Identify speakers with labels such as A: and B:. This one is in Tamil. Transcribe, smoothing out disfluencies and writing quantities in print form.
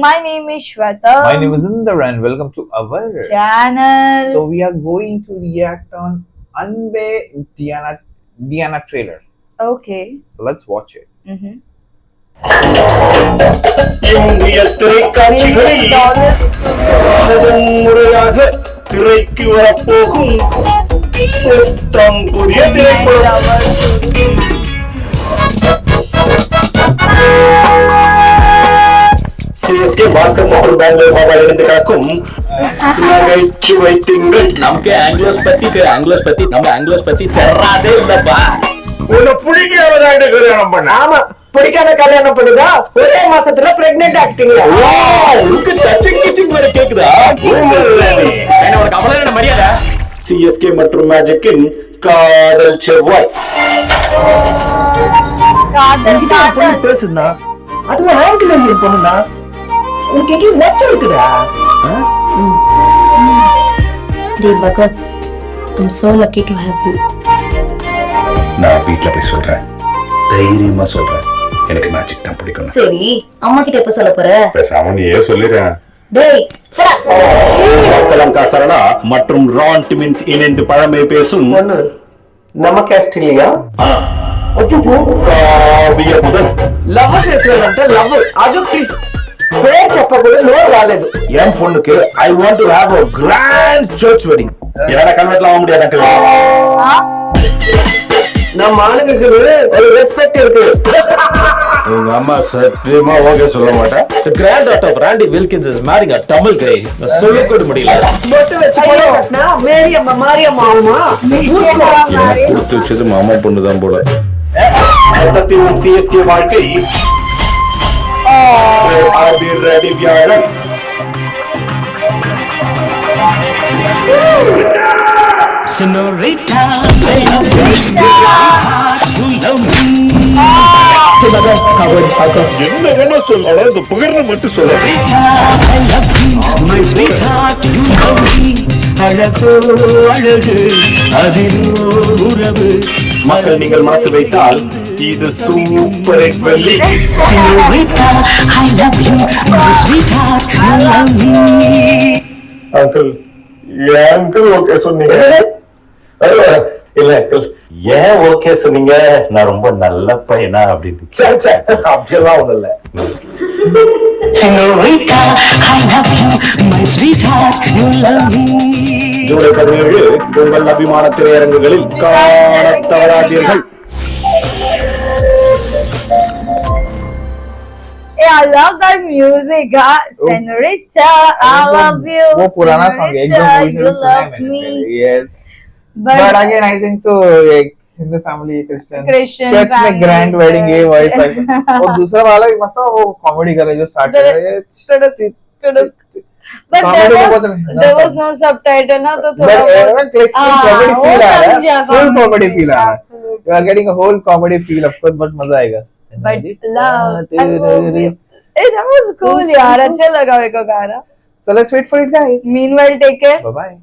A: My name is Shweta.
B: My name is Inder and welcome to our
A: channel.
B: So we are going to react on Anbe Diana trailer.
A: Okay.
B: So let's watch it.
C: இந்திய திரைக்காட்சிகளில் முதன் முறையாக திரைக்கு வரப்போகும் புத்தம் புதிய திரைப்படம் சிஎஸ்கே பாஸ்கர் மற்றும் பெங்களூர் பாபா இணைந்து காக்கும் நகைச்சுவை திங்கள்.
D: நமக்கு ஆங்கிலோஸ் பத்தி நம்ம ஆங்கிலோஸ் பத்தி தெராதே இல்லப்பா.
C: உன்னை பிடிக்காத கல்யாணம் பண்ண.
E: ஆமா, பிடிக்காத கல்யாணம் பண்ணுதா ஒரே மாசத்துல பிரெக்னென்ட் ஆக்டிங்.
D: வர கேக்குதா? என்னோட கவலை மரியாதை.
C: சிஎஸ்கே மற்றும் மேஜிக்கின் காதல் செவ்வாய்.
E: பேசுனா அதுவும் ஆங்கில மீன் பொண்ணுனா உனக்கு எங்கேயும் லட்சம் இருக்குதா?
F: Dear Bhagat, I'm so lucky to have you.
C: நான் வீட்ல போய் சொல்றேன், தைரியமா சொல்றேன், எனக்கு மேஜிக் தான் பிடிக்கும்.
F: சரி, அம்மா கிட்ட எப்ப சொல்ல போற?
C: பேசாம நீயே சொல்லிடுறேன்.
F: டேய்,
C: கலங்கா சரணா மற்றும் ரான் டிமின்ஸ் இணைந்து பழமை பேசும்
E: பொண்ணு நம்ம கேஸ்ட் இல்லையா?
C: కావ్య முதல்
E: లవ్ చేసినంటే లవ్ అది ప్లీజ్ పేరు చెప్పకూడదు నోరు రాలేదు.
C: என் பொண்ணுக்கு I want to have a grand church wedding. என்னடா கன்வெர்ட்ல ஆக முடியாது அங்கிள்.
E: நம்ம ஆளுங்களுக்கு ஒரு ரெஸ்பெக்ட் இருக்கு.
C: உங்க அம்மா சத்தியமா ஓகே சொல்ல மாட்டேன்.
D: The granddaughter of Randy Wilkins is marrying a Tamil guy. சொல்ல கூட முடியல.
E: பொட்டு வச்சு போனா மேரியம்மா மாரியம்மா ஆகுமா?
C: எனக்கு கொடுத்து வச்சது மாமா பொண்ணு தான் போல. மொத்தத்தில் சிஎஸ்கே வாழ்க்கை அதிரடி வியாழன்.
G: Senorita,
C: என்ன வேணா சொல்லலாம், இந்த புகழ்ந்து மட்டும் சொல்ல.
G: my sweetheart, you know me. அழகோ அழகு அதிலோ உறவு.
C: மக்கள் நீங்கள் மனசு வைத்தால் இது சூப்பர் ஹிட் வெள்ளி.
G: Senorita, I love you. My sweetheart, you love me.
C: Uncle ஏன் அங்கிள் ஓகே சொன்னீங்க? இல்ல அங்கிள் ஏன் ஓகே சொன்னீங்க? நான் ரொம்ப நல்ல பையனா அப்படின்னு. அப்படியெல்லாம் ஒண்ணு இல்ல.
G: Senorita, I love you. My sweetheart, you love me.
C: July 17 உங்கள் அபிமான திரையரங்குகளில் காணத் தவறாதீர்கள்.
A: Hey, I love that music, Senorita, I love you.
B: वो पुराना सॉन्ग है, एकदम
A: Senorita, you
B: सुना है
A: love
B: मैंने
A: me.
B: पहले. Yes.
A: But
B: again I think so एक हिंदू फैमिली
A: Christian
B: चर्च में
A: family,
B: ग्रैंड वेडिंग ये वाइफ
A: yes.
B: और दूसरा वाला मस्त वो कॉमेडी कर रहे जो स्टार्ट कर रहे हैं.
A: But
B: Comedy
A: there was no subtitle ना, तो थोड़ा
B: कॉमेडी फील आ रहा है, फुल कॉमेडी फील आ रहा है.
A: Absolutely.
B: You are getting a whole comedy feel of course, but मजा आएगा.
A: But love, I love you. Hey, that was cool यार, अच्छा लगा मेरे को गाना.
B: So let's wait for it guys.
A: Meanwhile, take care.
B: Bye bye.